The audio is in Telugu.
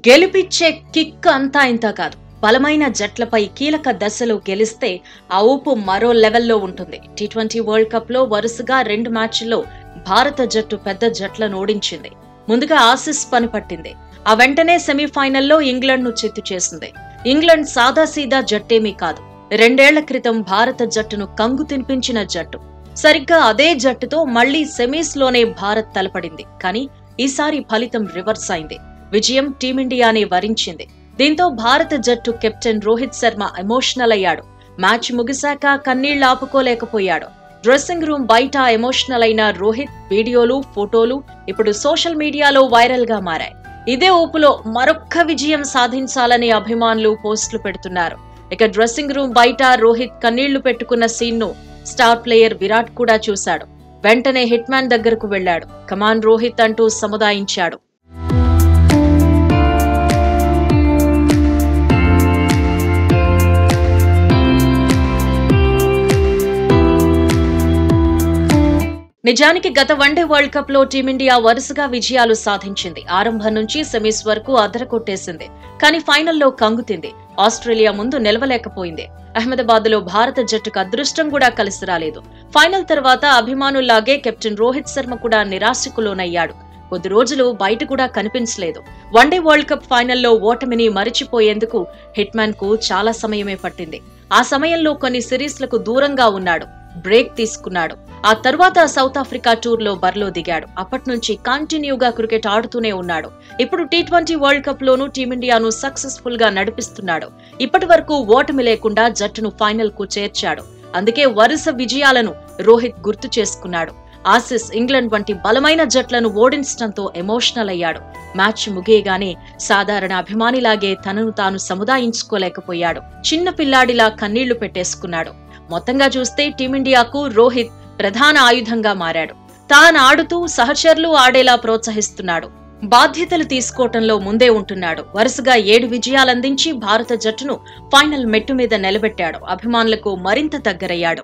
గెలిపిచ్చే కిక్ అంతా ఇంత కాదు. బలమైన జట్లపై కీలక దశలో గెలిస్తే ఆ ఊపు మరో లెవెల్లో ఉంటుంది. టీ20 వరల్డ్ కప్ లో వరుసగా 2 మ్యాచ్ల్లో భారత జట్టు పెద్ద జట్లను ఓడించింది. ముందుగా ఆసీస్ పని పట్టింది. ఆ వెంటనే సెమీఫైనల్లో ఇంగ్లాండ్ ను చిత్తు చేసింది. ఇంగ్లాండ్ సాదాసీదా జట్టేమీ కాదు. 2 ఏళ్ల క్రితం భారత జట్టును కంగు తినిపించిన జట్టు. సరిగ్గా అదే జట్టుతో మళ్లీ సెమీస్ లోనే భారత్ తలపడింది. కానీ ఈసారి ఫలితం రివర్స్ అయింది. విజయం టీమిండియానే వరించింది. దీంతో భారత జట్టు కెప్టెన్ రోహిత్ శర్మ ఎమోషనల్ అయ్యాడు. మ్యాచ్ ముగిశాక కన్నీళ్లు ఆపుకోలేకపోయాడు. డ్రెస్సింగ్ రూమ్ బయట ఎమోషనల్ అయిన రోహిత్ వీడియోలు, ఫోటోలు ఇప్పుడు సోషల్ మీడియాలో వైరల్ గా మారాయి. ఇదే ఊపులో మరొక్క విజయం సాధించాలని అభిమానులు పోస్టులు పెడుతున్నారు. ఇక డ్రెస్సింగ్ రూమ్ బయట రోహిత్ కన్నీళ్లు పెట్టుకున్న సీన్ ను స్టార్ ప్లేయర్ విరాట్ కూడా చూశాడు. వెంటనే హిట్ మ్యాన్ దగ్గరకు వెళ్లాడు. కమాన్ రోహిత్ అంటూ సముదాయించాడు. నిజానికి గత వన్డే వరల్డ్ కప్ లో టీమిండియా వరుసగా విజయాలు సాధించింది. ఆరంభం నుంచి సెమీస్ వరకు అదరకొట్టేసింది. కానీ ఫైనల్లో కంగుతింది. ఆస్ట్రేలియా ముందు నిలవలేకపోయింది. అహ్మదాబాద్ లో భారత జట్టుకు అదృష్టం కూడా కలిసి రాలేదు. ఫైనల్ తర్వాత అభిమానుల్లాగే కెప్టెన్ రోహిత్ శర్మ కూడా నిరాశకు లోనయ్యాడు. కొద్ది రోజులు బయట కూడా కనిపించలేదు. వన్డే వరల్డ్ కప్ ఫైనల్లో ఓటమిని మరిచిపోయేందుకు హిట్ మ్యాన్ కు చాలా సమయమే పట్టింది. ఆ సమయంలో కొన్ని సిరీస్లకు దూరంగా ఉన్నాడు. బ్రేక్ తీసుకున్నాడు. ఆ తర్వాత సౌత్ ఆఫ్రికా టూర్ లో బరిలో దిగాడు. అప్పటి నుంచి కంటిన్యూగా క్రికెట్ ఆడుతూనే ఉన్నాడు. ఇప్పుడు టీ20 వరల్డ్ కప్ లోనూ టీమిండియాను సక్సెస్ఫుల్ గా నడిపిస్తున్నాడు. ఇప్పటి వరకు ఓటమి లేకుండా జట్టును ఫైనల్ కు చేర్చాడు. అందుకే వరుస విజయాలను రోహిత్ గుర్తు చేసుకున్నాడు. ఆసీస్, ఇంగ్లాండ్ వంటి బలమైన జట్లను ఓడించడంతో ఎమోషనల్ అయ్యాడు. మ్యాచ్ ముగియగానే సాధారణ అభిమానిలాగే తనను తాను సముదాయించుకోలేకపోయాడు. చిన్న పిల్లాడిలా కన్నీళ్లు పెట్టేసుకున్నాడు. మొత్తంగా చూస్తే టీమిండియాకు రోహిత్ ప్రధాన ఆయుధంగా మారాడు. తాను ఆడుతూ సహచరులు ఆడేలా ప్రోత్సహిస్తున్నాడు. బాధ్యతలు తీసుకోవటంలో ముందే ఉంటున్నాడు. వరుసగా 7 విజయాలందించి భారత జట్టును ఫైనల్ మెట్టు మీద నిలబెట్టాడు. అభిమానులకు మరింత దగ్గరయ్యాడు.